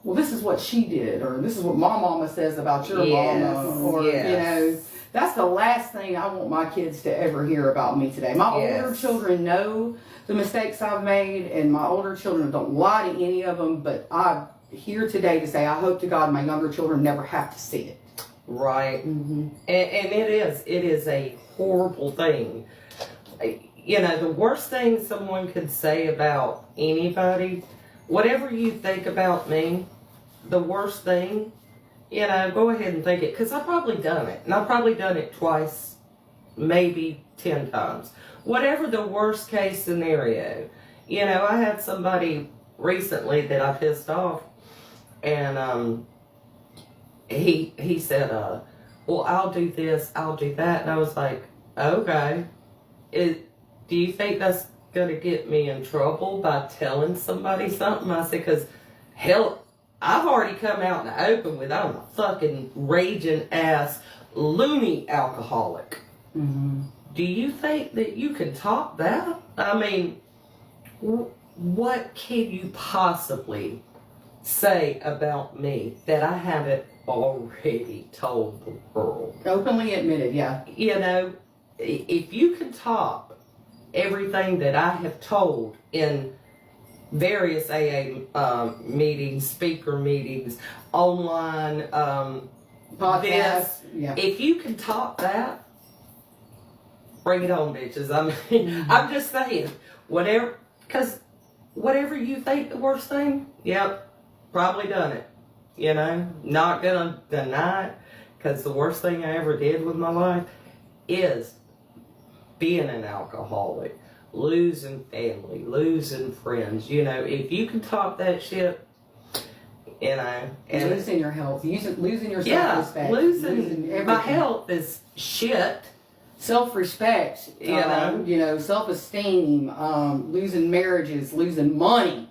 well, this is what she did, or this is what my mama says about your mama, or you know, that's the last thing I want my kids to ever hear about me today. My older children know the mistakes I've made, and my older children don't lie to any of them. But I'm here today to say I hope to God my younger children never have to see it. Right. Mm-hmm. And it is a horrible thing. You know, the worst thing someone could say about anybody, whatever you think about me, the worst thing, you know, go ahead and think it. Because I've probably done it. And I've probably done it twice, maybe 10 times. Whatever the worst case scenario. You know, I had somebody recently that I pissed off. And he said, well, I'll do this, I'll do that. And I was like, okay. Do you think that's going to get me in trouble by telling somebody something? I said, because hell, I've already come out in the open with I'm a fucking raging ass loony alcoholic. Mm-hmm. Do you think that you can top that? I mean, what can you possibly say about me that I haven't already told the world? Openly admitted, yeah. You know, if you can top everything that I have told in various AA meetings, speaker meetings, online, Podcast, yeah. if you can top that, bring it on, bitches. I mean, I'm just saying, whatever you think the worst thing, yep, probably done it. You know, not gonna deny it, because the worst thing I ever did with my life is being an alcoholic, losing family, losing friends. You know, if you can top that shit, you know, and losing your health, losing your yeah, self-respect, losing everything. my health is shit. Self-respect, you know, self-esteem, losing marriages, losing money,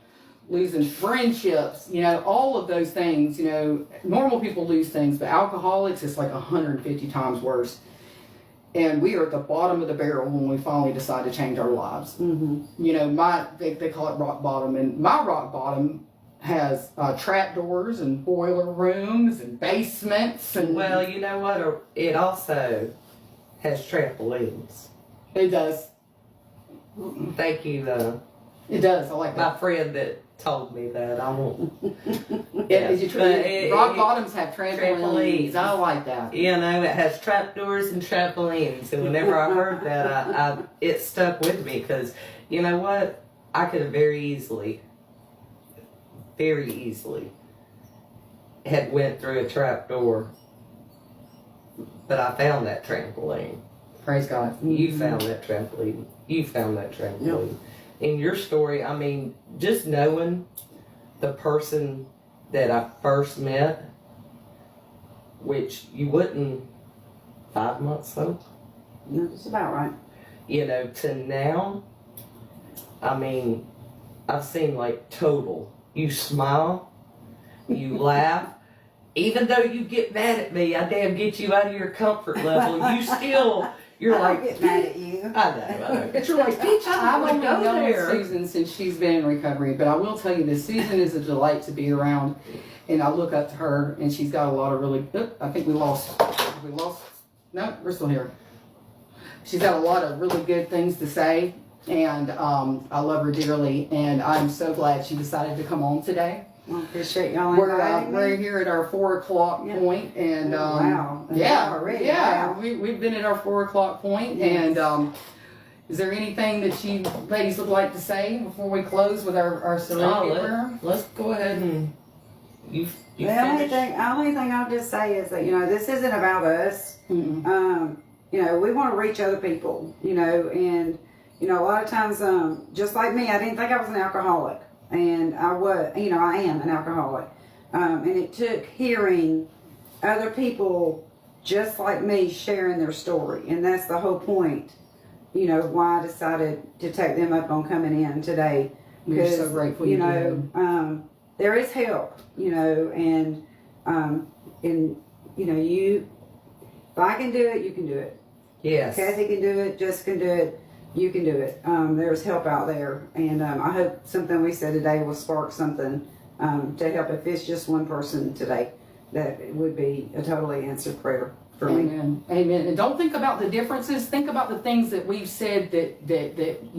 losing friendships, you know, all of those things. You know, normal people lose things, but alcoholics, it's like 150 times worse. And we are at the bottom of the barrel when we finally decide to change our lives. Mm-hmm. You know, they call it rock bottom, and my rock bottom has trap doors and boiler rooms and basements. And Well, you know what? It also has trampolines. it does. Thank you, It does. I like that. my friend that told me that. I won't. Rock bottoms have trampolines. I like that. You know, it has trapdoors and trampolines. And whenever I heard that, it stuck with me because, you know what? I could have very easily had went through a trapdoor, but I found that trampoline. Praise God. You found that trampoline. You found that trampoline. In your story, I mean, just knowing the person that I first met, which you wouldn't 5 months ago, Yeah, that's about right. you know, to now, I mean, I've seen like total. You smile, you laugh, even though you get mad at me, I damn get you out of your comfort level. You still, you're I like, don't get mad at you. I know. But you're like, bitch, I I've don't only want to go known there. Susan since she's been in recovery, but I will tell you this: Susan is a delight to be around, and I look up to her, and she's got a lot of really. I think we lost. We lost. No, we're still here. She's got a lot of really good things to say, and I love her dearly, and I'm so glad she decided to come on today. I appreciate y'all We're inviting we're me. here at our 4 o'clock Yeah. point, and Oh, wow. That's yeah, already, yeah, wow. we've been at our 4 o'clock point, Yes. and is there anything that you ladies would like to say before we close with our serenity prayer? Let's go ahead and you The only finish. thing I'll just say is that, you know, this isn't about us. Mm-mm. You know, we want to reach other people, you know, and, You know, a lot of times, just like me, I didn't think I was an alcoholic, and I was, you know, I am an alcoholic. And it took hearing other people just like me sharing their story, and that's the whole point. You know, why I decided to take them up on coming in today. We're so grateful you you know, there is help. You know, and you know, if I can do it, you can do it. Yes. Kathy can do it. Jess can do it. You can do it. There's help out there, and I hope something we said today will spark something to help. If it's just one person today, that it would be a totally answered prayer for me. Amen. Amen. And don't think about the differences. Think about the things that we've said that you